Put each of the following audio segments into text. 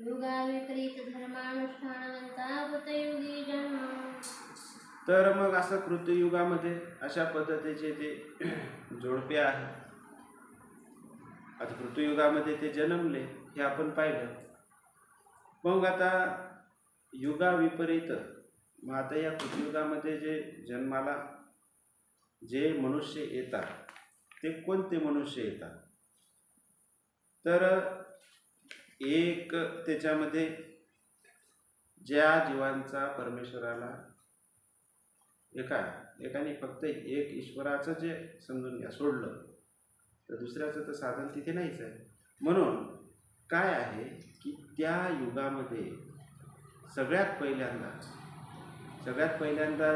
युगा विपरीत धर्मानुष्ठानवंता कृतयुगी जन्म. तर मग असं कृतयुगामध्ये अशा पद्धतीचे जे जोडपे आहे, आता कृतयुगामध्ये ते जन्मले हे आपण पाहिलं. मग आता युगा विपरीत, मग आता या कृतयुगामध्ये जे जन्माला जे मनुष्य येतात ते कोणते मनुष्य येतात? तर एक त्याच्यामध्ये ज्या जीवांचा परमेश्वराला एकाने फक्त एक ईश्वराचं जे समजून घ्या सोडलं तर दुसऱ्याचं तर साधन तिथे नाहीच आहे. म्हणून काय आहे की त्या युगामध्ये सगळ्यात पहिल्यांदा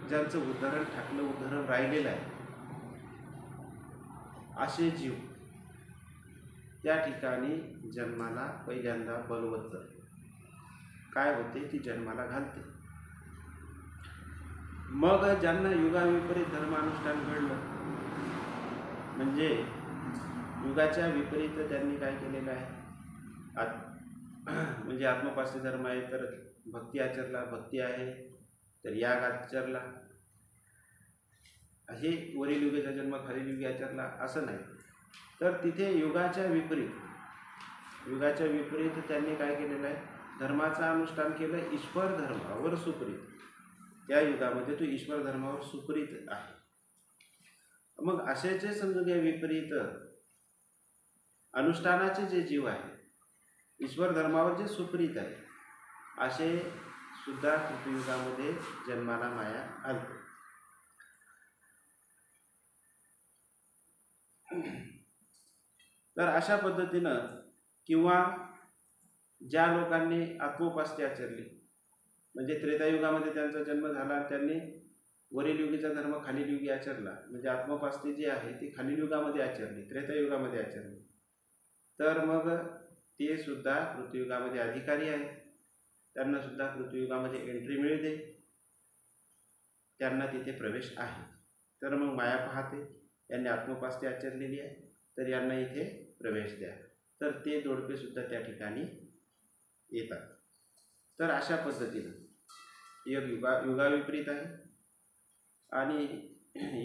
ज्यांचं उदाहरण राहिलेलं आहे असे जीव त्या ठिकाणी जन्माला पहिल्यांदा बलवत्तर काय होते ती जन्माला घालते. मग ज्यांना युगाविपरीत धर्मानुष्ठान घडलं म्हणजे युगाच्या विपरीत त्यांनी काय केलेलं आहे, म्हणजे आत्मोपास्य धर्म आहे तर भक्ती आचरला, भक्ती आहे तर याग आचरला, हे वरील युगाचा जन्म खालील युगी आचरला असं नाही. तर तिथे युगाच्या विपरीत त्यांनी काय केलेलं आहे, धर्माचं अनुष्ठान केलं ईश्वर धर्मावर सुप्रीत. त्या युगामध्ये तो ईश्वर धर्मावर सुप्रीत आहे. मग असे जे समजून घ्या विपरीत अनुष्ठानाचे जे जीव आहे ईश्वर धर्मावर जे सुप्रीत आहे असे सुद्धा कृतयुगामध्ये जन्माला माया आलते. तर अशा पद्धतीनं किंवा ज्या लोकांनी आत्मोपास्य आचरली म्हणजे त्रेतायुगामध्ये त्यांचा जन्म झाला, त्यांनी वरील युगीचा धर्म खालील युगी आचरला, म्हणजे आत्मोपास्य जी आहे ती खालील युगामध्ये आचरली, त्रेतायुगामध्ये आचरली, तर मग ते सुद्धा कृतयुगामध्ये अधिकारी आहे. त्यांना सुद्धा कृतयुगामध्ये एंट्री मिळते, त्यांना तिथे प्रवेश आहे. तर मग माया पाहते यांनी आत्मोपास्य आचरलेली आहे तर यांना इथे प्रवेश द्या, तर ते जोडपे सुद्धा त्या ठिकाणी येतात. तर अशा पद्धतीनं एक युगाविपरीत आहे आणि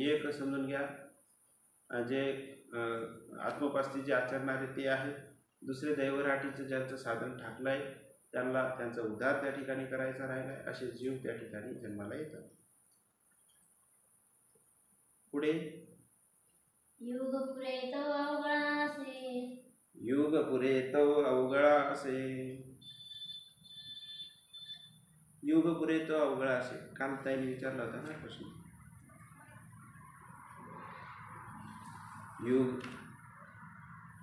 एक समजून घ्या जे आत्मोपास्य जे आचरणारे ते आहेत. दुसरे दैवराटीचं ज्यांचं साधन ठाकलं आहे त्यांना त्यांचा उद्धार त्या ठिकाणी करायचा राहिला आहे, असे जीव त्या ठिकाणी जन्माला येतात. पुढे युग पुरे तो अवघडा असे. युग पुरे तो अवघडा असे. युग पुरे तो अवघडा असे काल ताईने विचारला होता ना प्रश्न. युग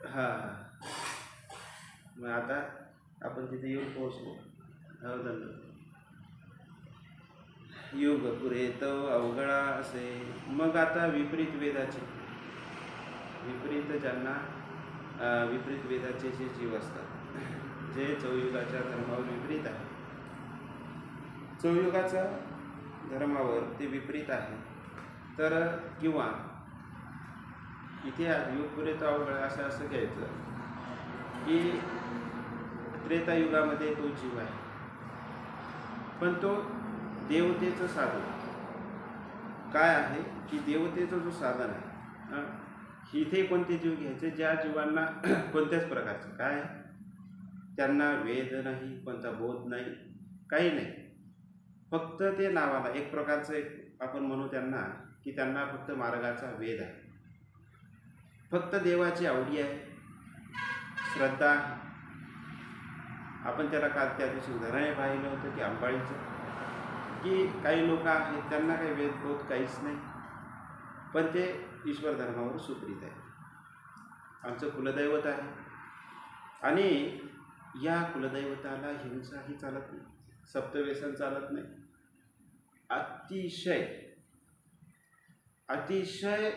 हा मग आता आपण तिथे येऊन पोहोचलो. युग पुरे तो अवघडा असे. मग आता विपरीत वेदाचे जे जीव असतात जे चौयुगाच्या धर्मावर विपरीत आहे, चौयुगाच्या धर्मावर ते विपरीत आहे, तर किंवा इथे युग पुरे तो अवघडा असं घ्यायचं की त्रेतायुगामध्ये तो जीव आहे पण तो देवतेचं साधन काय आहे की देवतेचं जो साधन आहे इथे कोणते जीव घ्यायचे ज्या जीवांना कोणत्याच प्रकारचं काय त्यांना वेद नाही, कोणता बोध नाही, काही नाही, फक्त ते नावाला एक प्रकारचं एक आपण म्हणू त्यांना की त्यांना फक्त मार्गाचा वेद आहे, फक्त देवाची आवडी आहे, श्रद्धा. आपण त्याला काल त्या दिवशी उदाहरण पाहिलं होतं की अंबाळीचं की काही लोक आहेत त्यांना काही वेदबोध काहीच नाही पण ते ईश्वर धर्मावर सुप्रीत आहे. आमचं कुलदैवत आहे आणि या कुलदैवताला हिंसाही चालत नाही, सप्तव्यसन चालत नाही, अतिशय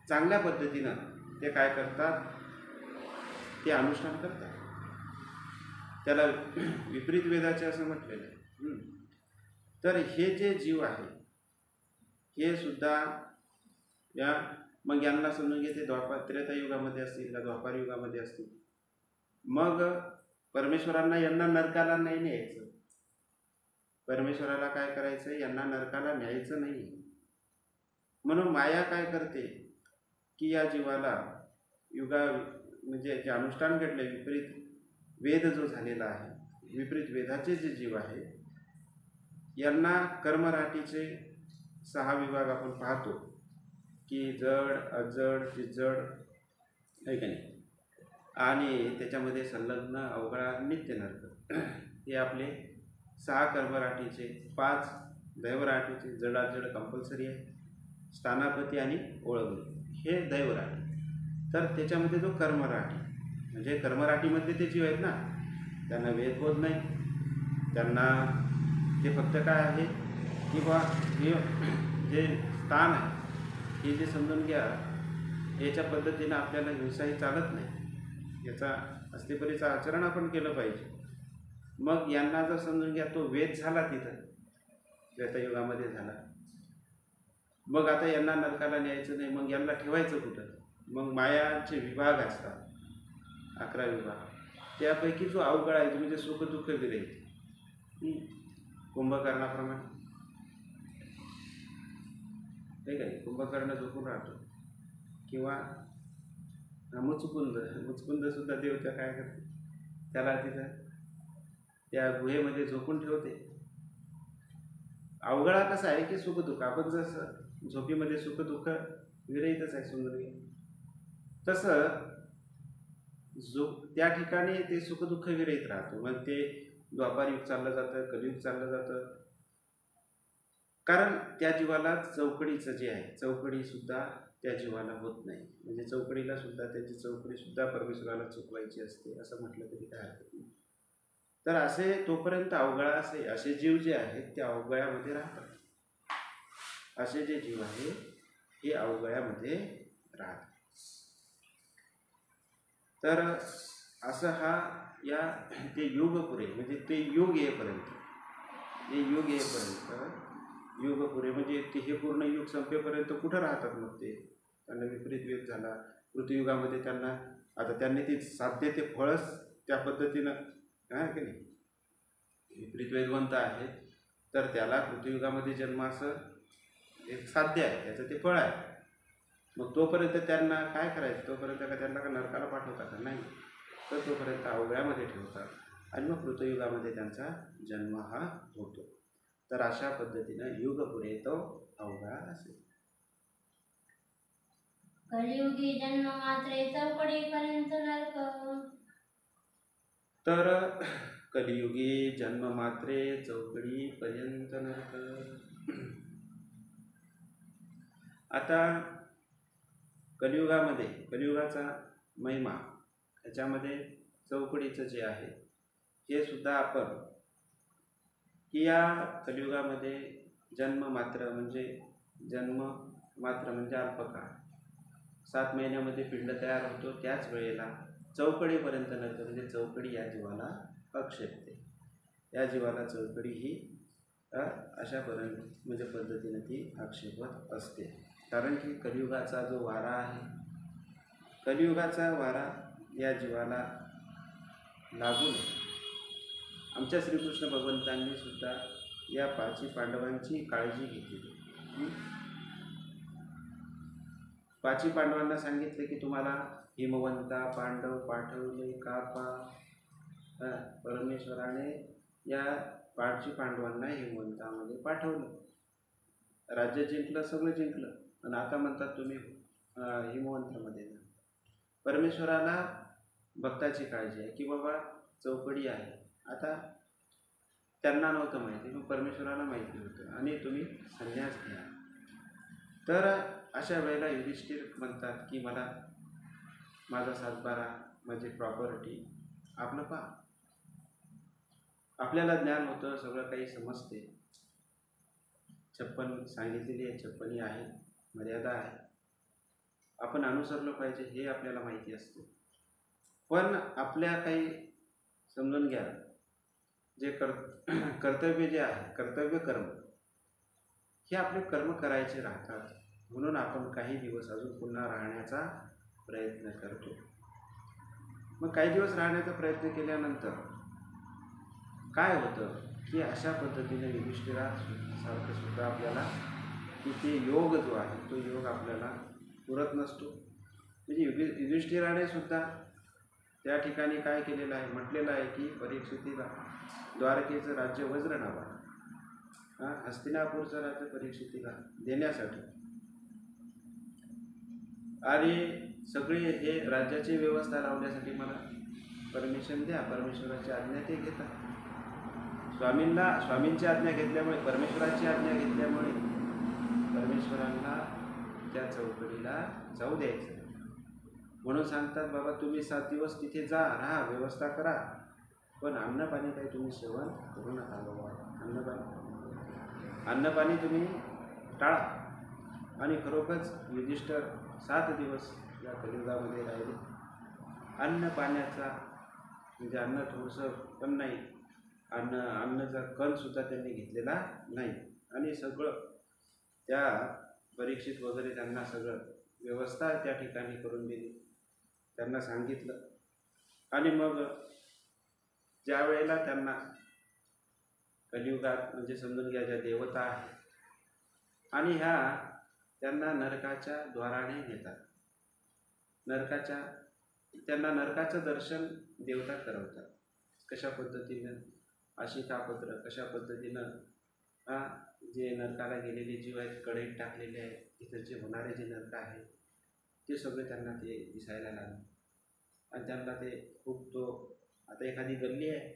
चांगल्या पद्धतीनं ते काय करतात ते अनुष्ठान करतात. त्याला विपरीत वेदाचे असं म्हटलेलं आहे. तर हे जे जीव आहे हे सुद्धा या मग यांना समजून घेते त्रेतायुगामध्ये असतील का द्वापार युगामध्ये असतील. मग परमेश्वरांना यांना नरकाला नाही न्यायचं. परमेश्वराला काय करायचं, यांना नरकाला न्यायचं नाही. म्हणून माया काय करते की या जीवाला म्हणजे जे अनुष्ठान घडले, विपरीत वेद जो झालेला आहे, विपरीत वेदाचे जे जीव आहे, यांना कर्मराटीचे 6 विभाग आपण पाहतो की जड, अजड, चिजड, आहे का नाही, आणि त्याच्यामध्ये संलग्न, अवघडा, नित्य नरक, हे आपले 6 कर्मराटीचे, 5 दैवराटीचे, जडाजड कंपल्सरी आहे, स्थानापती आणि ओळखणे हे दैवराटी. तर त्याच्यामध्ये जो कर्मराटी, म्हणजे कर्मराटीमध्ये ते जीव आहेत ना, त्यांना वेदबोध नाही, त्यांना ते फक्त काय आहे की बा हे जे स्थान आहे हे जे समजून घ्या, याच्या पद्धतीनं आपल्याला हिंसाही चालत नाही, याचा अस्तिपरीचं आचरण आपण केलं पाहिजे. मग यांना जर समजून घ्या तो वेद झाला तिथं त्रेतायुगामध्ये झाला, मग आता यांना नरकाला न्यायचं नाही, मग यांना ठेवायचं कुठं? मग मायाचे विभाग असतात 11 विभाग, त्यापैकी जो अवघड आहे म्हणजे सुख दुःख विरहित, कुंभकर्णाप्रमाणे, ठीक आहे, कुंभकर्ण झोपून राहतो, किंवा मुचकुंद सुद्धा देवता काय करते, त्याला तिथं त्या गुहेमध्ये झोपून ठेवते. अवघडा कसा आहे की सुख दुःख, आपण जसं झोपीमध्ये सुख दुःख विरहितच आहे सुंदर, तसं त्या ठिकाणी ते सुख दुःख विरहित राहतो. मग ते द्वापार युग चाललं जातं, कलियुग चाललं जातं, कारण त्या जीवाला चौकडीचं जे आहे, चौकडी सुद्धा त्या जीवाला होत नाही. म्हणजे चौकडीला सुद्धा, त्याची चौकडी सुद्धा परमेश्वराला चुकवायची असते, असं म्हटलं तरी काय हरकत नाही. तर असे तोपर्यंत अवघडा असे जीव जे आहेत ते अवघड्यामध्ये राहतात. असे जे जीव आहे हे अवघड्यामध्ये राहतात. तर असं हा या ते युग पुरे, म्हणजे ते युग येईपर्यंत, युग पुरे म्हणजे ते हे पूर्ण युग संपेपर्यंत कुठं राहतात? मग ते त्यांना विपरीत वेग झाला पृथ्वीयुगामध्ये, त्यांना आता त्यांनी ती साध्य ते फळच त्या पद्धतीनं की नाही, विपरीत वेगवंत आहे, तर त्याला पृथ्वीयुगामध्ये जन्म असं एक साध्य आहे, त्याचं ते फळ आहे. मग तोपर्यंत त्यांना काय करायचं? तोपर्यंत का त्यांना का नरकाला पाठवतात का? नाही, तर तोपर्यंत अवघड्यामध्ये ठेवतात आणि मग पृथ्वीयुगामध्ये त्यांचा जन्म हा होतो. तर अशा पद्धतीनं युग पुढे तो अवघडा असेल. कलियुगी जन्म मात्रे चौकडीपर्यंत नरक. तर कलियुगी जन्म मात्रे चौकडीपर्यंत नरक. आता कलियुगामध्ये, कलियुगाचा महिमा, याच्यामध्ये चौकडीचं जे आहे हे सुद्धा आपण की या कलियुगामध्ये जन्म मात्र म्हणजे अल्पकाळ, 7 महिन्यामध्ये पिंड तयार होतो, त्याच वेळेला चौकडीपर्यंत नरक, म्हणजे चौकडी या जीवाला आक्षेपते. या जीवाला चौकडी ही अशापर्यंत म्हणजे पद्धतीने ती आक्षेपत असते. कारण की कलियुगाचा जो वारा आहे, कलियुगाचा वारा या जीवाला लागून आमच्या श्रीकृष्ण भगवंतांनी सुद्धा या 5 पांडवांची काळजी घेतली. 5 पांडवांना सांगितले की तुम्हाला हिमवंता पांडव पाठवले का परमेश्वराने या 5 पांडवांना हिमवंतामध्ये पाठवलं. राज्य जिंकलं, सगळं जिंकलं, आणि आता म्हणतात तुम्ही हिमवंतामध्ये जा. परमेश्वराला भक्ताची काळजी आहे की बाबा चौकडी आहे. आता त्यांना नव्हतं माहिती, मग परमेश्वराला माहिती होतं, आणि तुम्ही संन्यास घ्या. तर अशा वेळेला युधिष्ठिर म्हणतात की मला माझा 7-12 म्हणजे प्रॉपर्टी आपलं पहा. आपल्याला ज्ञान होतं, सगळं काही समजते, 56 सांगितलेली आहे, 56 आहे, मर्यादा आहे, आपण अनुसरलं पाहिजे हे आपल्याला माहिती असते. पण आपल्या काही समजून घ्या, जे कर्तव्य जे आहे, कर्तव्य कर्म, हे आपले कर्म करायचे राहतात, म्हणून आपण काही दिवस अजून पुन्हा राहण्याचा प्रयत्न करतो. मग काही दिवस राहण्याचा प्रयत्न केल्यानंतर काय होतं की अशा पद्धतीने युधिष्ठिरासारखं सुद्धा आपल्याला की ते योग जो आहे तो योग आपल्याला पुरत नसतो. म्हणजे युधिष्ठिराने सुद्धा त्या ठिकाणी काय केलेलं आहे, म्हटलेलं आहे की परीक्षितीला द्वारकेचं राज्य वज्र नावा हस्तिनापूरचं राज्य परीक्षितीला देण्यासाठी आणि सगळे हे राज्याची व्यवस्था लावण्यासाठी मला परमिशन द्या. परमेश्वराची आज्ञा ते घेतात. स्वामींची आज्ञा घेतल्यामुळे, परमेश्वराची आज्ञा घेतल्यामुळे परमेश्वरांना त्या चौकडीला जाऊ द्यायचं म्हणून सांगतात, बाबा तुम्ही 7 दिवस तिथे जा, राहा, व्यवस्था करा, पण अन्नपाणी काही तुम्ही सेवन करू नका. बाबा अन्नपाणी तुम्ही टाळा. आणि खरोखरच युधिष्ठिर 7 दिवस या कलियुगामध्ये राहिले. अन्न पाण्याचा म्हणजे अन्न थोडंसं पण नाही, अन्नाचा कणसुद्धा त्यांनी घेतलेला नाही. आणि सगळं त्या परीक्षित वगैरे त्यांना सगळं व्यवस्था त्या ठिकाणी करून दिली, त्यांना सांगितलं. आणि मग ज्या वेळेला त्यांना कलियुगात म्हणजे समजून घ्या ज्या देवता आहेत आणि ह्या त्यांना नरकाच्या द्वाराने नेतात. त्यांना नरकाचं दर्शन देवता करवतात. कशा पद्धतीनं आशिकापत्र, कशा पद्धतीनं जे नरकाला गेलेले जीव आहेत कढईत टाकलेले आहेत, तिथं जे होणारे जे नरक आहेत ते सगळे त्यांना ते दिसायला लागले. आणि त्यांना ते खूप तो आता एखादी गल्ली आहे,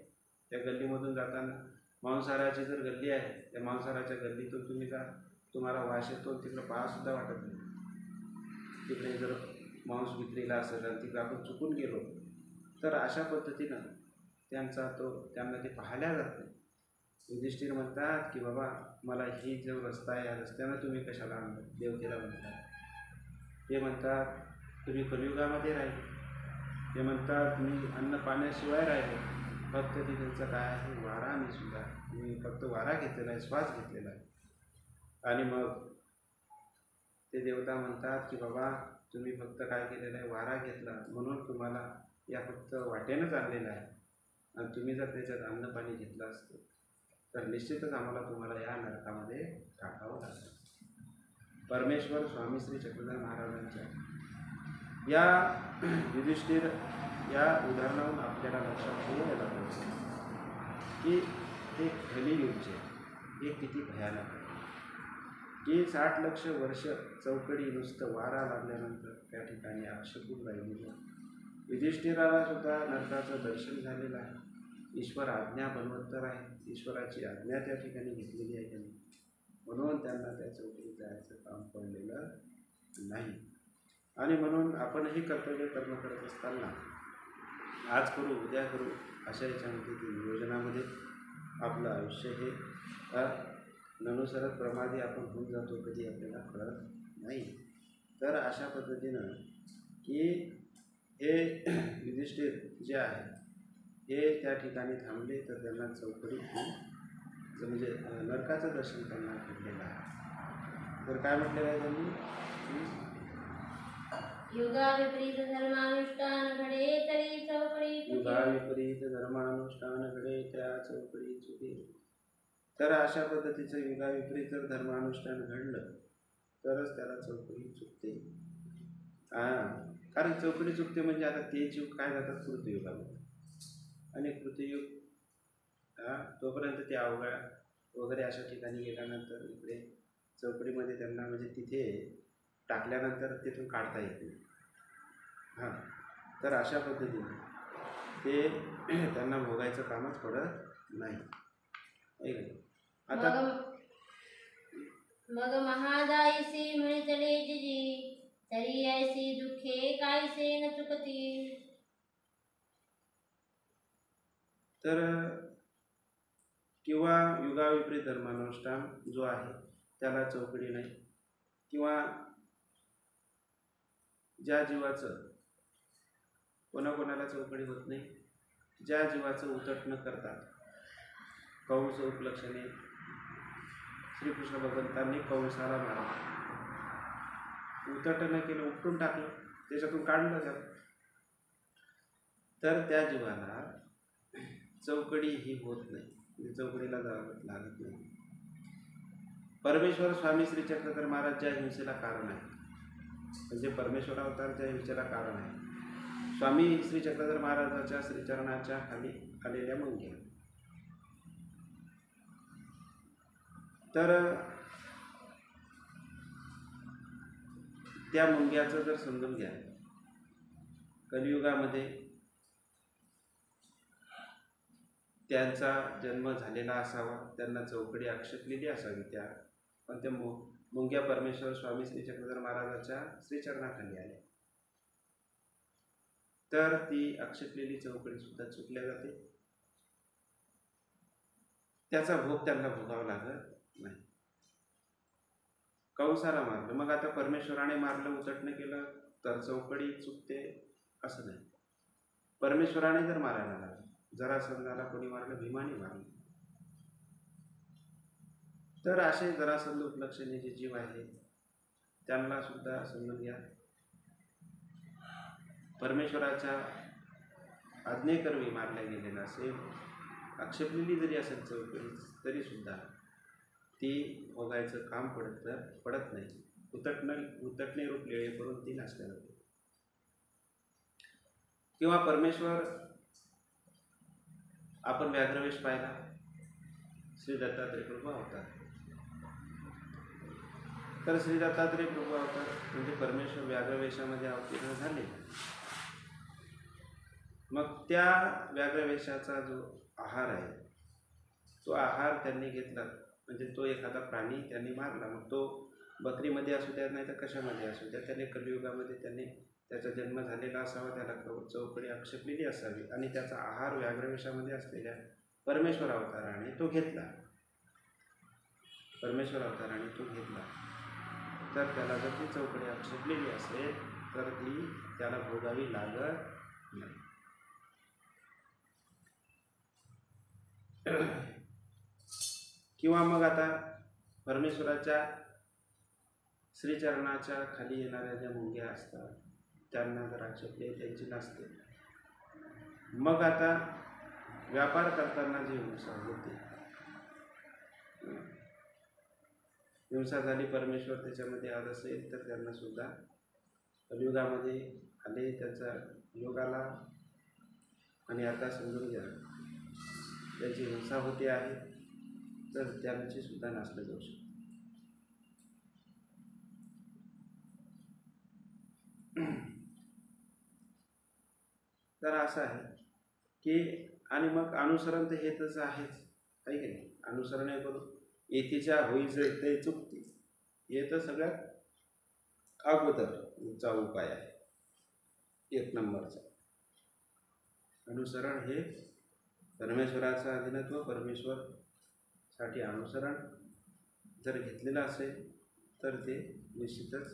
त्या गल्लीमधून जाताना मांसाहाराची जर गल्ली आहे, त्या मांसाहाराच्या गल्लीतून तुम्ही जा, तुम्हाला वास येतो, तिकडं पाहासुद्धा वाटत नाही. तिकडे जर मांस विक्रीला असेल आणि तिकडे आपण चुकून गेलो तर अशा पद्धतीनं त्यांना ते पाहायला जात नाही. युधिष्ठिर म्हणतात की बाबा मला ही जो रस्ता आहे या रस्त्यानं तुम्ही कशाला आणलं, देवतेला म्हणतात. ते म्हणतात तुम्ही कलियुगामध्ये राहिले. ते म्हणतात मी अन्न पाण्याशिवाय राहिले, फक्त ती त्यांचं काय आहे वारा, मी फक्त वारा घेतलेला आहे, श्वास घेतलेला आहे. आणि मग ते देवता म्हणतात की बाबा तुम्ही फक्त काय केलेलं आहे, वारा घेतला म्हणून तुम्हाला या फक्त वाटेनंच आणलेलं आहे, आणि तुम्ही जर त्याच्यात अन्न पाणी घेतलं असतं तर निश्चितच आम्हाला तुम्हाला या नरकामध्ये टाकावं लागतं. परमेश्वर स्वामी श्री चक्रधर महाराजांच्या या युधिष्ठिर या उदाहरणावरून आपल्याला लक्षात यायला पाहिजे की ते कलियुग जे हे किती भयानक आहे. की 60 लक्ष वर्ष चौकडी नुसतं वारा लागल्यानंतर त्या ठिकाणी अक्षपूर राहिलेलं. युधिष्ठिराला सुद्धा नरकाचं दर्शन झालेलं आहे. ईश्वर आज्ञा बलवत्तर आहे, ईश्वराची आज्ञा त्या ठिकाणी घेतलेली आहे त्यांनी, म्हणून त्यांना त्या चौकडीत जायचं काम पडलेलं नाही. आणि म्हणून आपणही कर्तव्य कर्म करत असताना आज करू उद्या करू अशा याच्यामध्ये ती नियोजनामध्ये आपलं आयुष्य हे ननुसरत प्रमादी आपण होऊन जातो, कधी आपल्याला कळत नाही. तर अशा पद्धतीनं की हे युधिष्ठिर जे आहे हे त्या ठिकाणी थांबले तर त्यांना चौकडी म्हणजे नरकाचं दर्शन त्यांना घडलेलं आहे. तर काय म्हटलेलं आहे त्यांनी, युगाविपरीत धर्मानुष्ठान घडे तरी चौकडी चुके. युगाविपरीत धर्मानुष्ठान घडे त्या चौकडी चुके. तर अशा पद्धतीचं युगाविपरीत जर धर्मानुष्ठान घडलं तरच त्याला चौकडी चुकते. कारण चौकडी चुकते म्हणजे आता ते जीव काय जातात कृतयुगामध्ये, आणि कृतयुग तोपर्यंत ते अवघड वगैरे अशा ठिकाणी गेल्यानंतर इकडे चौकडीमध्ये त्यांना म्हणजे तिथे टाकल्यानंतर तिथून काढता येत नाही. तर अशा पद्धतीने ते त्यांना भोगायचं कामच पडत नाही. आता मग महादायसी मिळतले जिजी तरी ऐसी दुःखे कायसे न चुकती. तर किंवा युगाविपरीत धर्मानुष्ठान जो आहे त्याला चौकडी नाही, किंवा ज्या जीवाचं कोणाकोणाला चौकडी होत नाही, ज्या जीवाचं उतट न करता कंस उपलक्षणे श्रीकृष्ण भगवंतांनी कंसाला मारलं, उतट न केलं, उपटून टाकलं, त्याच्यातून काढलं जातं. तर त्या जीवाला चौकडी ही होत नाही, म्हणजे चौकडीला जावं लागत नाही. परमेश्वर स्वामी श्री चक्रधर महाराज ज्या हिंसेला कारण आहे, म्हणजे परमेश्वर अवतार ज्या हिंसेला कारण आहे, स्वामी श्री चक्रधर महाराजाच्या श्रीचरणाच्या खाली आलेल्या मुंग्या. तर त्या मुंग्याचं जर समजून घ्या, कलियुगामध्ये त्यांचा जन्म झालेला असावा, त्यांना चौकडी आक्षेपलेली असावी त्या, पण त्या मुंग्या परमेश्वर स्वामी श्री चक्रधर महाराजाच्या श्रीचरणाखाली आल्या, तर ती आक्षेपलेली चौकडी सुद्धा चुकल्या जाते. त्याचा भोग त्यांना भोगावा लागत नाही. कंसाला मारलं, मग आता परमेश्वराने मारलं, उचटणं केलं तर चौकडी चुकते असं नाही. परमेश्वराने जर मारायला लागलं, जरासंधाला कोणी मारलं, भीमाने मारलं, तर असे जरासंध उपलक्षणी जे जीव आहेत त्यांना सुद्धा समजून घ्या, परमेश्वराच्या आज्ञेकरवी मारल्या गेलेला असेल, आक्षेपलेली जरी असेल चौकडी, तरी सुद्धा ती भोगायचं काम पडत नाही. उतटणे रूप लेळे करून ती नाशल्या जाते. किंवा परमेश्वर, आपण व्याघ्रवेश पाहिला, श्री दत्तात्रय प्रभू अवतार. तर श्री दत्तात्रय प्रभू अवतार म्हणजे परमेश्वर व्याघ्रवेशामध्ये अवतीर्ण झाले. मग त्या व्याघ्रवेशाचा जो आहार आहे, तो आहार त्यांनी घेतला, म्हणजे तो एखादा प्राणी त्यांनी मारला, मग तो बकरीमध्ये असू द्या नाही तर कशामध्ये असू द्या, त्याने कलियुगामध्ये त्याने त्याचा जन्म झालेला असावा, त्याला चौकडी आक्षेपलेली असावी, आणि त्याचा आहार व्याघ्रवेशामध्ये असलेल्या परमेश्वर अवताराने तो घेतला, परमेश्वर अवताराने तो घेतला, तर त्याला जर ती चौकडी आक्षेपलेली असेल तर ती त्याला भोगावी लागत नाही. किंवा मग आता परमेश्वराच्या श्रीचरणाच्या खाली येणाऱ्या ज्या मुंग्या असतात त्यांना जर आक्षेपले, त्यांची नसते. मग आता व्यापार करताना जी हिंसा होते, हिंसा झाली, परमेश्वर त्याच्यामध्ये आत असेल तर त्यांना सुद्धा कलियुगामध्ये आले, त्याचा योग आला, आणि आता समजून घ्या त्याची हिंसा होते आहे, तर त्यांची सुद्धा नासलं जाऊ शकते. तर असं आहे की, आणि मग अनुसरण तर हे तसं आहेच, आहे की नाही. अनुसरण हे करून येतीच्या होईचं ते चुकते, हे तर सगळ्यात अगोदरचा उपाय आहे, 1 नंबरचा. अनुसरण हे परमेश्वराचं अधीनत्व, परमेश्वरसाठी अनुसरण जर घेतलेलं असेल तर ते निश्चितच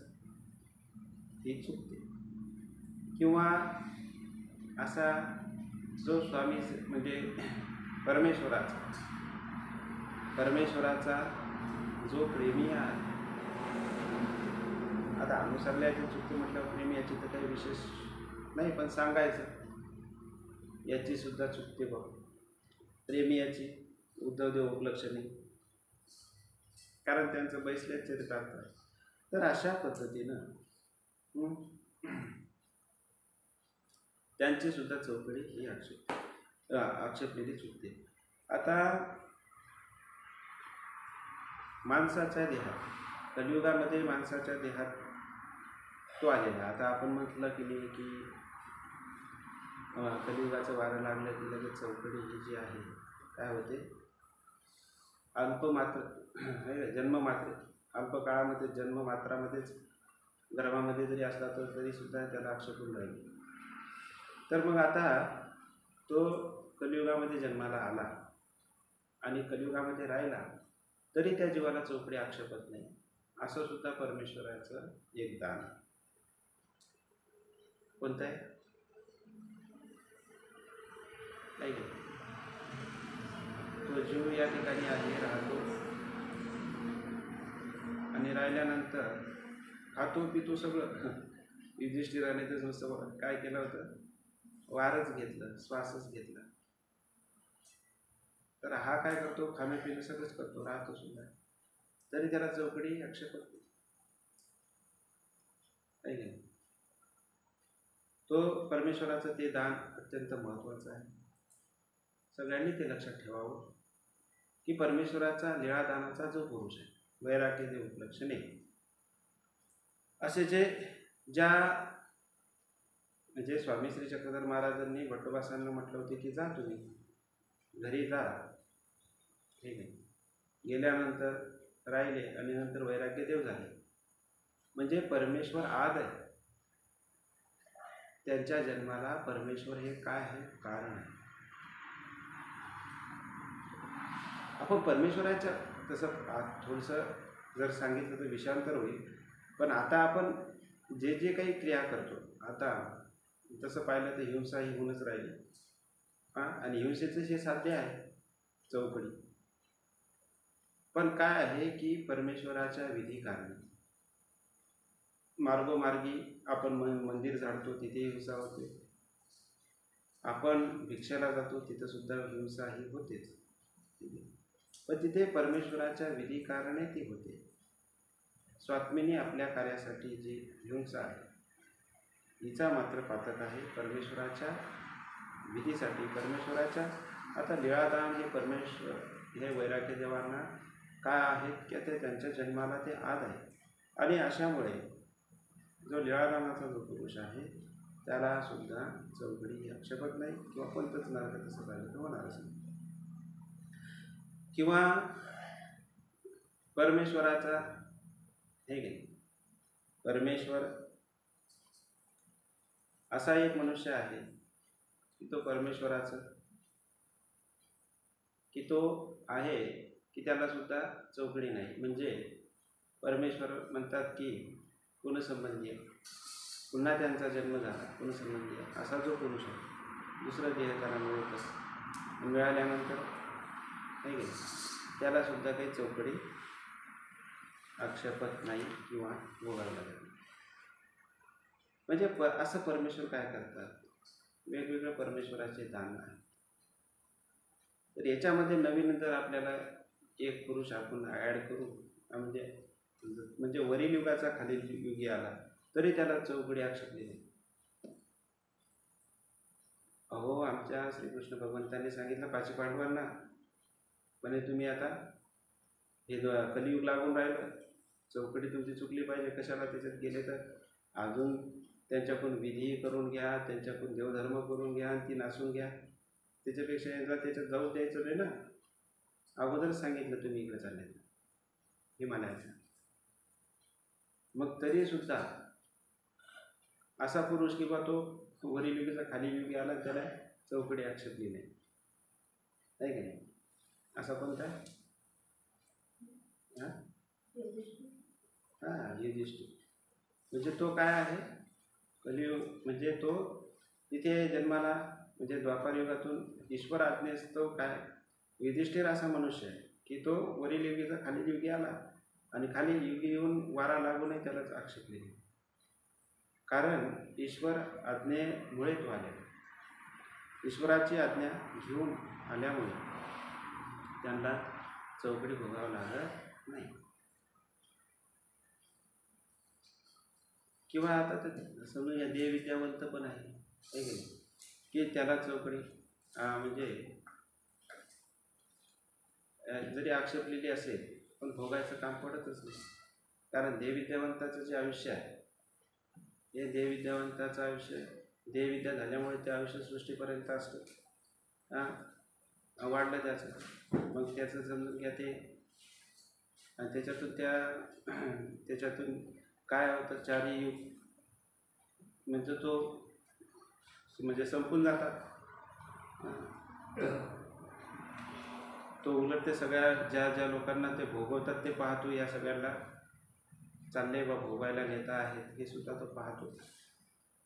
ही चुकते. किंवा असा जो स्वामी म्हणजे परमेश्वराचा जो प्रेमी आहे, आता अनुसरल्याची चुकी म्हटल्यावर प्रेमी याची तर काही विशेष नाही, पण सांगायचं याची सुद्धा चुकते बघ. प्रेमी याची उद्धवदेव उपलक्षणी, कारण त्यांचं बैसलेच चरितार्थ आहे. तर अशा पद्धतीनं त्यांची सुद्धा चौकडी ही आक्षेपलेली चुकते. आता माणसाच्या देहात, कलियुगामध्ये माणसाच्या देहात तो आलेला. आता आपण म्हटलं की नाही की कलियुगाचं वारं लागलं की लगेच चौकडी ही जी आहे काय होते, अल्पमात्र जन्ममात्र, अल्प काळामध्ये जन्ममात्रामध्येच गर्भामध्ये जरी असला तर तरीसुद्धा त्याला आक्षेपून राहील. तर मग आता तो कलियुगामध्ये जन्माला आला आणि कलियुगामध्ये राहिला तरी त्या जीवाला चौकडी आक्षेपत नाही, असं सुद्धा परमेश्वराचं एक दान आहे. कोणतं आहे? नाही, तो जीव या ठिकाणी आहे, राहतो, आणि राहिल्यानंतर खातो पितो सगळं. युधिष्ठिराने तर नुसतं काय केलं होतं, वारच घेतलं, श्वासच घेतला, तर हा काय करतो, खाणं पिणं सगळंच करतो, राहतो सुद्धा, तरी त्याला चौकडी आक्षेप होते. तो परमेश्वराचं ते दान अत्यंत महत्त्वाचं आहे. सगळ्यांनी ते लक्षात ठेवावं की परमेश्वराचा लीळादानाचा जो पुरुष आहे, वैराग्य जे उपलक्षणे, असे ज्या म्हणजे स्वामी श्री चक्रधर महाराजांनी भट्टोबासांना म्हटलं होते की जा तुम्ही घरी जा, ठीक आहे, गेल्यानंतर राहिले आणि नंतर वैराग्य देव झाले. म्हणजे परमेश्वर आद आहे, त्यांच्या जन्माला परमेश्वर हे काय आहे, कारण आहे. आपण परमेश्वराच्या तसं थोडंसं जर सांगितलं तर विषयांतर होईल, पण आता आपण जे काही क्रिया करतो, आता तसं पाहिलं तर हिंसा ही होऊनच राहिली, आणि हिंसेचं जे साध्य आहे चौकडी, पण काय आहे की परमेश्वराच्या विधी कारणे मार्गोमार्गी आपण मंदिर झाडतो तिथे हिंसा होते, आपण भिक्षेला जातो तिथं सुद्धा हिंसा ही होतेच, पण तिथे परमेश्वराच्या विधी कारणे ती होते. स्वात्मीने आपल्या कार्यासाठी जी हिंसा आहे हिचा मात्र पातक आहे परमेश्वराच्या विधीसाठी. परमेश्वराच्या आता लीळादान हे परमेश्वर हे वैराग्य देवांना काय आहेत की ते त्यांच्या जन्माला ते आद आहे, आणि अशामुळे जो लीळादानाचा जो पुरुष आहे त्याला सुद्धा चौकडी आक्षेपत नाही, किंवा कोणतंच नरक तसं पाहिलं तर होणारच नाही. किंवा परमेश्वराचा हे घे, परमेश्वर असा एक मनुष्य आहे की तो परमेश्वराचं की तो आहे की त्याला सुद्धा चौकडी नाही. म्हणजे परमेश्वर म्हणतात की गुणसंबंधी आहे, पुन्हा त्यांचा जन्म झाला गुणसंबंधी आहे, असा जो पुरुष आहे दुसरं देह त्याला मिळतच, मिळाल्यानंतर नाही गे त्याला सुद्धा काही चौकडी आक्षेपत नाही किंवा भोगायला लागत नाही. म्हणजे असं परमेश्वर काय करतात, वेगवेगळ्या परमेश्वराचे दान आहे. तर याच्यामध्ये नवीन जर आपल्याला एक पुरुष आपण ॲड करू, म्हणजे वरील युगाचा खालील युगी आला तरी त्याला चौकडी आक्षेपली नाही. अहो, आमच्या श्रीकृष्ण भगवंतांनी सांगितलं पाची पांडवांना, म्हणे तुम्ही आता हे कलियुग लागून राहिलं, चौकडी तुमची चुकली पाहिजे, कशाला त्याच्यात गेले तर अजून त्यांच्याकडून विधी करून घ्या, त्यांच्याकडून देवधर्म करून घ्या आणि ती नासून घ्या, त्याच्यापेक्षा यांना त्याच्यात जाऊ द्यायचं नाही ना. अगोदरच सांगितलं तुम्ही इकडे चालले हे म्हणायचं. मग तरी सुद्धा असा पुरुष किंवा तो वरील युगीचा खालील युगी आला त्याला चौकडी आक्षेपली नाही, आहे की नाही? असा कोणता युधिष्ठिर, म्हणजे तो काय आहे कलियुग, म्हणजे तो तिथे जन्माला म्हणजे द्वापार युगातून ईश्वर आज्ञेस तो काय युधिष्ठिर असा मनुष्य आहे की तो वरील युगीचा खालील युगी आला आणि खालील युगी येऊन वारा लागूनही त्यालाच आक्षेपले, कारण ईश्वर आज्ञेमुळे तो आले, ईश्वराची आज्ञा घेऊन आल्यामुळे त्यांना चौकडी भोगावं लागत नाही. किंवा आता तर समजा देवविद्यावंत पण आहे की त्याला चौकडी म्हणजे जरी आक्षेपलेली असेल पण भोगायचं काम पडतच नाही, कारण देवविद्यावंताचं जे आयुष्य आहे हे देवविद्यावंताचं आयुष्य देवविद्या झाल्यामुळे ते आयुष्य सृष्टीपर्यंत असतं, वाढलं त्याचं, मग त्याचं समजून घ्या ते, आणि त्याच्यातून काय होतं चारही युग म्हणजे तो म्हणजे संपून जातात. तो उलट ते सगळ्या ज्या लोकांना ते भोगवतात ते पाहतो, या सगळ्यांना चालले व भोगायला नेता आहेत हे सुद्धा तो पाहतो,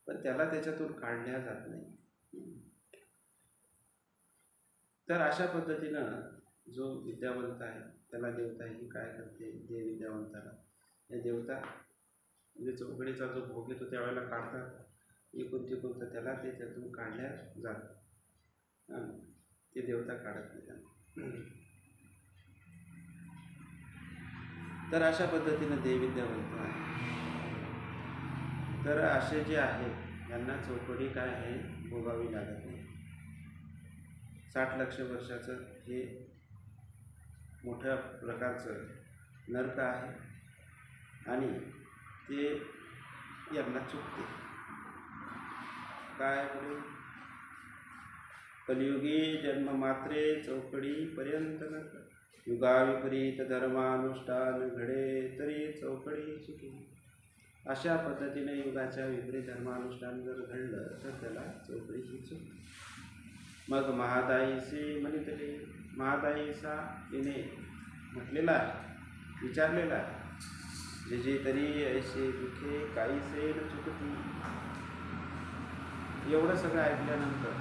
पण त्याला त्याच्यातून काढल्या जात नाही. तर अशा पद्धतीनं जो विद्यावंत आहे त्याला देवता ही काय करते, देव विद्यावंताला हे देवता म्हणजे चौकडीचा जो भोग येतो त्यावेळेला काढतात, एकूण तिकून तर त्याला ते त्यातून काढल्या जात, ते देवता काढत नाही त्यांना. तर अशा पद्धतीनं देवविद्यावंत आहे. तर असे जे आहेत यांना चौकडी काय आहे भोगावी लागत नाही. 60 लक्ष वर्षाचं हे मोठ्या प्रकारचं नरक आहे आणि ते यांना चुकते. काय बरे कलियुगी जन्ममात्रे चौकडी पर्यंत नरक, युगाविपरीत धर्मानुष्ठान घडे तरी चौकडी चुकी. अशा पद्धतीने युगाच्या विपरीत धर्मानुष्ठान जर घडलं तर त्याला चौकडी ही चुकते. मग महादायीसे म्हणितले, महादायीसा तिने म्हटलेला आहे, विचारलेला आहे, जे जे तरी ऐसे दुखे काहीसे न चुकती. एवढं सगळं ऐकल्यानंतर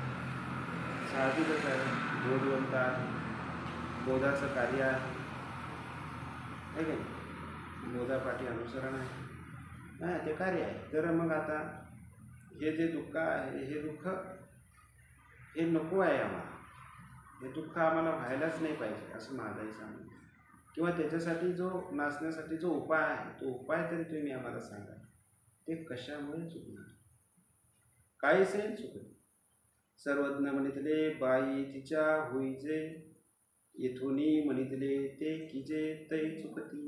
साहजिकच आहे, बोधवंत आहे, बोधाचं कार्य आहे की नाही, बोधापाठी अनुसरण आहे, ते कार्य आहे. तर मग आता हे जे दुःख आहे हे दुःख हे नको आहे आम्हाला, हे दुःख आम्हाला व्हायलाच नाही पाहिजे असं महादाई सांगतो. किंवा त्याच्यासाठी जो नाचण्यासाठी जो उपाय आहे तो उपाय तरी तुम्ही आम्हाला सांगा, ते कशामुळे चुकणार, काहीसे चुकले. सर्वज्ञ म्हणितले बाई तिच्या होईजे, येथुनी म्हणितले ते किजे तै चुकती.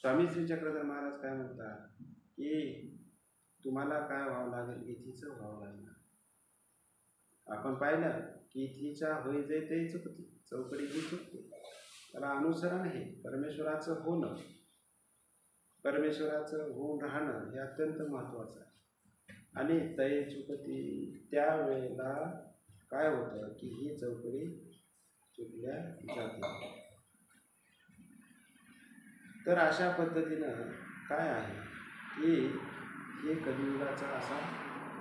स्वामी श्री चक्रधर महाराज काय म्हणतात की तुम्हाला काय व्हावं लागेल, इथीचं व्हावं लागेल. आपण पाहिलं की इथीच्या होईजे ते चुकती, चौकडी ही चुकते. त्याला अनुसरण हे परमेश्वराचं होणं, परमेश्वराचं होऊन राहणं हे अत्यंत महत्त्वाचं आहे. आणि तय चुकती त्यावेळेला काय होतं की ही चौकडी चुकल्या जाते. तर अशा पद्धतीनं काय आहे की हे कलियुगाचा असा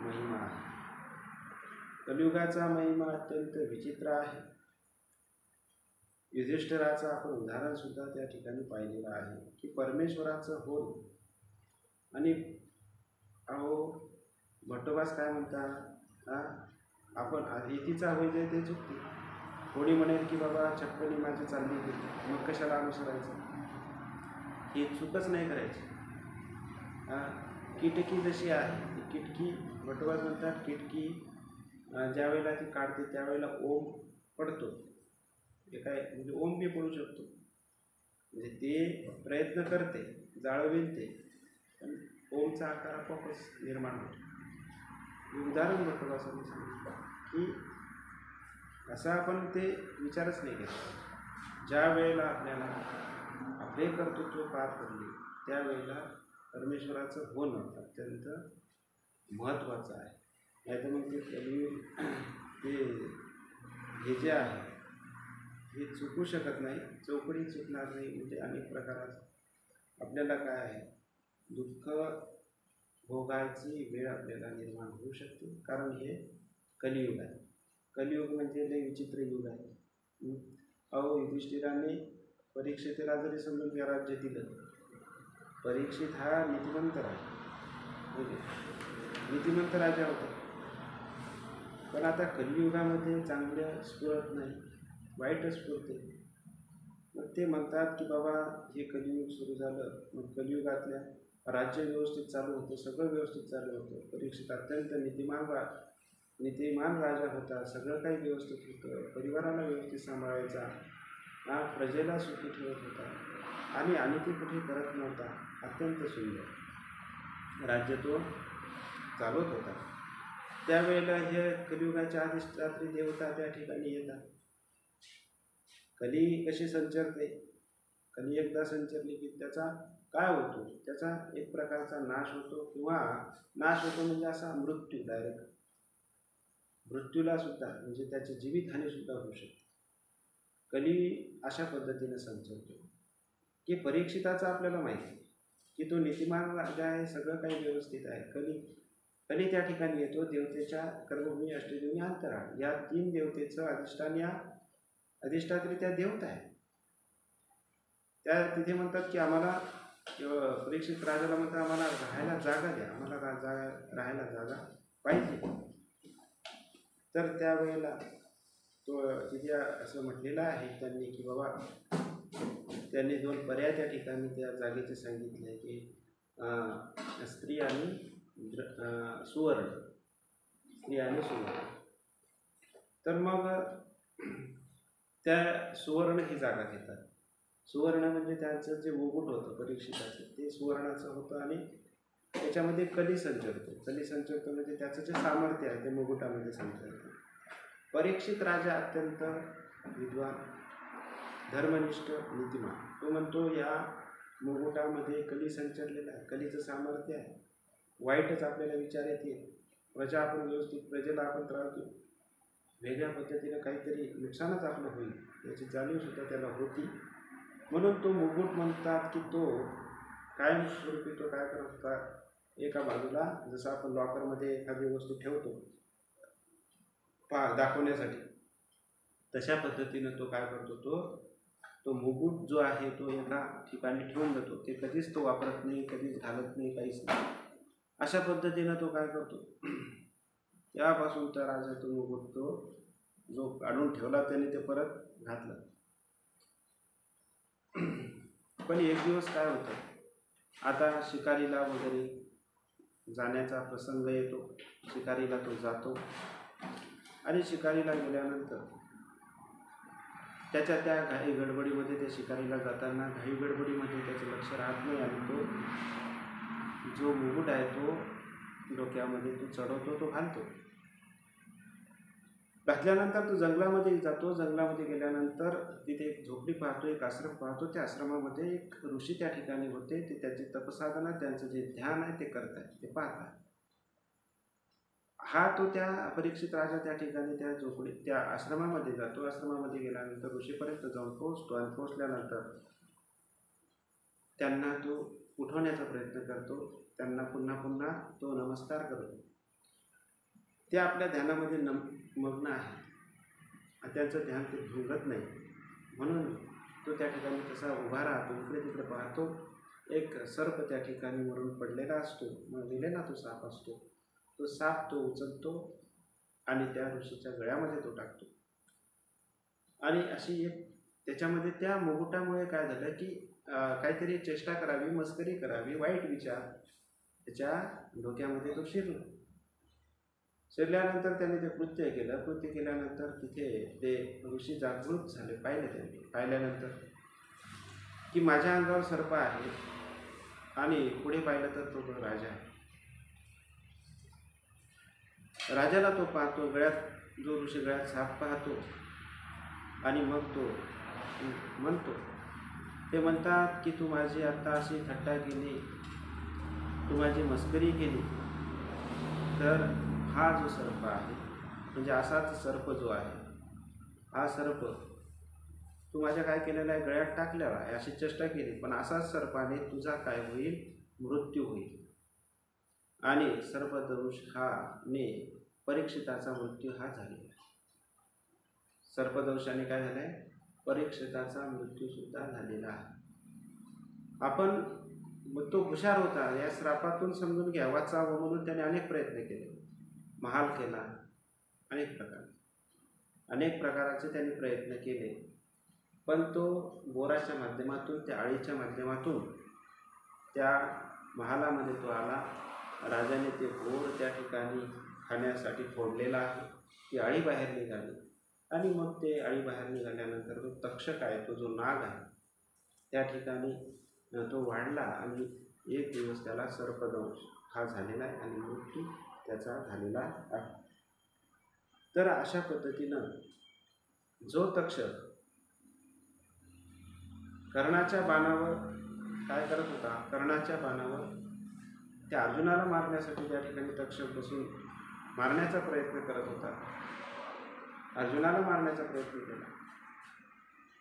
महिमा आहे. कलियुगाचा महिमा अत्यंत विचित्र आहे. युधिष्ठिराचं आपण उदाहरणसुद्धा त्या ठिकाणी पाहिलेलं आहे की परमेश्वराचं होणं. आणि अहो भट्टोबास काय म्हणतात, आपण इतीचा होईजे ते चुकते. कोणी म्हणेल की बाबा छप्पनी माझी चालली गेली, मग कशाला अनुसरायचं, ही चूकच नाही करायची. किटकी जशी आहे ती किटकी, भट्टोबास म्हणतात किटकी ज्यावेळेला ती काढते त्यावेळेला ओम पडतो. हे काय म्हणजे ओम बी पडू शकतो, म्हणजे ते प्रयत्न करते, जाळवेल ते, पण ओमचा आकार आपोआपच निर्माण होतो. हे उदाहरण भट्टोबासांनी सांगितलं की असं आपण ते विचारच नाही केला. ज्या वेळेला आपल्याला आपले कर्तृत्व पार पडले त्यावेळेला परमेश्वराचं होणं अत्यंत महत्त्वाचं आहे. नाही तर मग ते हे जे आहे हे चुकू शकत नाही, चौकडी चुकणार नाही. म्हणजे अनेक प्रकारात आपल्याला काय आहे दुःख भोगायची वेळ आपल्याला निर्माण होऊ शकते, कारण हे कलियुग आहे. कलियुग म्हणजे लय विचित्र युग आहे. अहो युधिष्ठिराने परीक्षितेला जरी समजून राज्य दिलं, परीक्षित हा नीतिमंत राजा, नीतिमंत राजा होता, पण आता कलियुगामध्ये चांगल्या स्फुरत नाही, वाईटच स्फुरते. मग ते म्हणतात की बाबा हे कलियुग सुरू झालं, मग कलियुगातल्या राज्य व्यवस्थित चालू होतं, सगळं व्यवस्थित चालू होतं. परीक्षित अत्यंत नीतिमान राजा होता, सगळं काही व्यवस्थित होतं, परिवाराला व्यवस्थित सांभाळायचा, प्रजेला सुखी ठेवत होता आणि अनिती कुठे करत नव्हता, अत्यंत सुंदर राज्य तो चालवत होता. त्यावेळेला हे कलियुगाच्या अधिष्ठात्री देवता त्या ठिकाणी येतात. कली कशी संचरते, कली एकदा संचरली की त्याचा काय होतो, त्याचा एक प्रकारचा नाश होतो, किंवा नाश होतो म्हणजे असा मृत्यू, डायरेक्ट मृत्यूला सुद्धा म्हणजे त्याची जीवितहानीसुद्धा होऊ शकते. कली अशा पद्धतीने संचरतो की परीक्षिताचा आपल्याला माहिती आहे की तो नीतिमान राजा आहे, सगळं काही व्यवस्थित आहे. कली त्या ठिकाणी येतो देवतेच्या कर्मभूमी, अष्टभूमी, अंतराळ या 3 देवतेचं अधिष्ठान, या अधिष्ठात्री त्या देवता आहे. त्या तिथे म्हणतात की आम्हाला परीक्षित राजाला म्हणतो आम्हाला राहायला जागा द्या, आम्हाला राहायला जागा पाहिजे. तर त्यावेळेला तो तिथे असं म्हटलेलं आहे त्यांनी की बाबा त्यांनी 2 पर्याय त्या ठिकाणी त्या जागेचे सांगितले की स्त्री आणि सुवर्ण, स्त्री आणि सुवर्ण. तर मग त्या सुवर्ण ही जागा घेतात. सुवर्ण म्हणजे त्यांचं जे मुकुट होतं परीक्षिताचं ते सुवर्णाचं होतं आणि त्याच्यामध्ये कली संचरतो. कली संचरतो म्हणजे त्याचं जे सामर्थ्य आहे ते मुकुटामध्ये संचरतं. परीक्षित राजा अत्यंत विद्वान, धर्मनिष्ठ, नीतिमान. तो म्हणतो या मुकुटामध्ये कली संचरलेला आहे, कलीचं सामर्थ्य आहे. वाईटच आपल्याला विचार येतील, प्रजा आपण व्यवस्थित, प्रजेला आपण त्रास देऊ, वेगळ्या पद्धतीनं काहीतरी नुकसानच आपलं होईल याची जाणीवसुद्धा त्याला होती. म्हणून तो मुकुट म्हणतात की तो कायमस्वरूपी तो काय करत होता, एका बाजूला जसं आपण लॉकरमध्ये एखादी वस्तू ठेवतो दाखवण्यासाठी, तशा पद्धतीनं तो काय करतो, तो मुकुट जो आहे तो एका ठिकाणी ठेवून देतो. ते कधीच तो वापरत नाही, कधीच घालत नाही, काहीच नाही. अशा पद्धतीनं तो काय करतो, तेव्हापासून त्या राजा तो मुकुट तो जो काढून ठेवला त्याने ते परत घातलं. पण एक दिवस काय होतं, आता शिकारीला वगैरे जाण्याचा प्रसंग येतो. शिकारीला तो जातो आणि शिकारीला गेल्यानंतर त्याच्या त्या घाई गडबडीमध्ये त्या शिकारीला जाताना घाई गडबडीमध्ये त्याचं लक्ष राहत नाही आणि तो जो मुकुट आहे तो डोक्यामध्ये तो चढवतो, तो घालतो. घातल्यानंतर तो जंगलामध्ये जातो. जंगलामध्ये गेल्यानंतर तिथे एक झोपडी पाहतो, एक आश्रम पाहतो. त्या आश्रमामध्ये एक ऋषी त्या ठिकाणी होते. ते त्याची तपसाधना, त्यांचं जे ध्यान आहे ते करतायत, ते पाहतात. हा तो त्या परीक्षित राजा त्या ठिकाणी त्या झोपडी त्या आश्रमामध्ये जातो. आश्रमामध्ये गेल्यानंतर ऋषीपर्यंत जाऊन पोहोचतो आणि पोहोचल्यानंतर त्यांना तो उठवण्याचा प्रयत्न करतो. त्यांना पुन्हा पुन्हा तो नमस्कार करतो. ते आपल्या ध्यानामध्ये मग्न आहे, त्यांचं ध्यान ते भंगत नाही. म्हणून तो त्या ठिकाणी तसा उभा राहतो, इकडे तिकडे पाहतो. एक सर्प त्या ठिकाणी मरून पडलेला असतो, मेलेला तो साप असतो. तो साप तो उचलतो आणि त्या ऋषीच्या गळ्यामध्ये तो टाकतो. आणि अशी एक त्याच्यामध्ये त्या मुकुटामुळे काय झालं की काहीतरी चेष्टा करावी, मस्करी करावी, वाईट विचार त्याच्या डोक्यामध्ये तो शिरल्यानंतर त्याने ते कृत्य केलं. कृत्य केल्यानंतर तिथे ते ऋषी जागृत झाले. त्यांनी पाहिल्यानंतर की माझ्या अंगावर सर्प आहे आणि पुढे पाहिलं तर तो राजा आहे. राजाला तो पाहतो, गळ्यात जो ऋषी गळ्यात साप पाहतो आणि मग तो म्हणतो, ते म्हणतात की तू माझी आत्ता अशी थट्टा केली, तू माझी मस्करी केली, तर हा जो सर्प आहे म्हणजे असाच सर्प जो आहे, हा सर्प तू माझ्या काय केलेला आहे, गळ्यात टाकलेला आहे, अशी चेष्टा केली. पण असाच सर्पाने तुझा काय होईल, मृत्यू होईल. आणि सर्पदंश ने परीक्षिताचा मृत्यू हा झालेला आहे. सर्पदंशाने काय झालं आहे, परीक्षिताचा मृत्यूसुद्धा झालेला आहे. आपण तो हुशार होता, या श्रापातून समजून घ्या वाचावं म्हणून त्याने अनेक प्रयत्न केले, महाल केला, अनेक प्रकारचे त्यांनी प्रयत्न केले. पण तो बोराच्या माध्यमातून, त्या आळीच्या माध्यमातून त्या महालामध्ये तो आला. राजाने ते बोर त्या ठिकाणी खाण्यासाठी फोडलेला आहे. ती आळी बाहेर निघाली आणि मग ते आळी बाहेर निघाल्यानंतर तो तक्षक आहे, तो जो नाग आहे, त्या ठिकाणी तो वाढला आणि एक दिवस त्याला सर्पदंश हा झालेला आहे आणि मृत्यू त्याचा झालेला आहे. तर अशा पद्धतीनं जो तक्षक कर्णाच्या बाणावर काय करत होता, कर्णाच्या बाणावर त्या अर्जुनाला मारण्यासाठी त्या ठिकाणी तक्षक बसून मारण्याचा प्रयत्न करत होता, अर्जुनाला मारण्याचा प्रयत्न केला,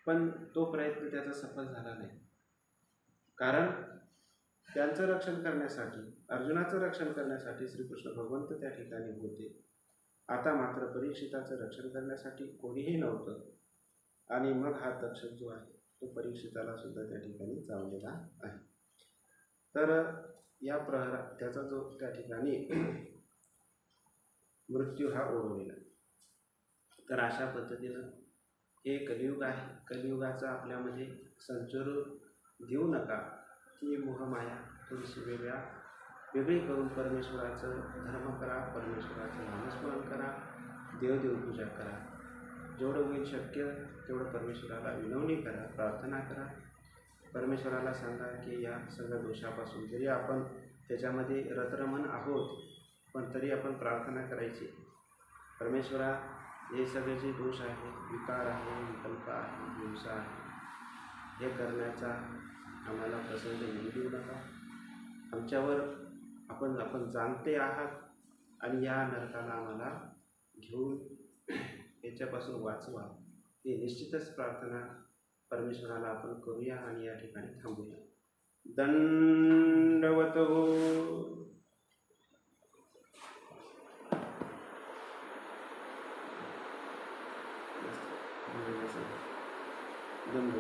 पण तो प्रयत्न त्याचा सफल झाला नाही. कारण त्यांचं रक्षण करण्यासाठी, अर्जुनाचं रक्षण करण्यासाठी श्रीकृष्ण भगवंत त्या ठिकाणी होते. आता मात्र परीक्षिताचं रक्षण करण्यासाठी कोणीही नव्हतं. आणि मग हा तक्षक जो आहे तो परीक्षिताला सुद्धा त्या ठिकाणी चावलेला आहे. तर या त्याचा जो त्या ठिकाणी मृत्यू हा ओढवलेला. तर अशा पद्धतीनं हे कलियुग आहे. कलियुगाचा आपल्यामध्ये संचर देऊ नका. ती मोहमाया थोडीशी वेगळी करून परमेश्वराचं धर्म करा, परमेश्वराचं नामस्मरण करा, देवपूजा करा. जेवढं होईल शक्य तेवढं परमेश्वराला विनवणी करा, प्रार्थना करा. परमेश्वराला सांगा की या सगळ्या दोषापासून जरी आपण त्याच्यामध्ये रतरमण आहोत, पण तरी आपण प्रार्थना करायची. परमेश्वरा, हे सगळे जे दोष आहे, विकार आहे, विकल्प आहे, हिंसा आहे, हे करण्याचा आम्हाला प्रसंग येऊ देऊ नका. आमच्यावर आपण जाणते आहात आणि या नरकाला आम्हाला घेऊन याच्यापासून वाचवा. ही निश्चितच प्रार्थना परमेश्वराला आपण करूया आणि या ठिकाणी थांबूया. दंडवत हो. दंड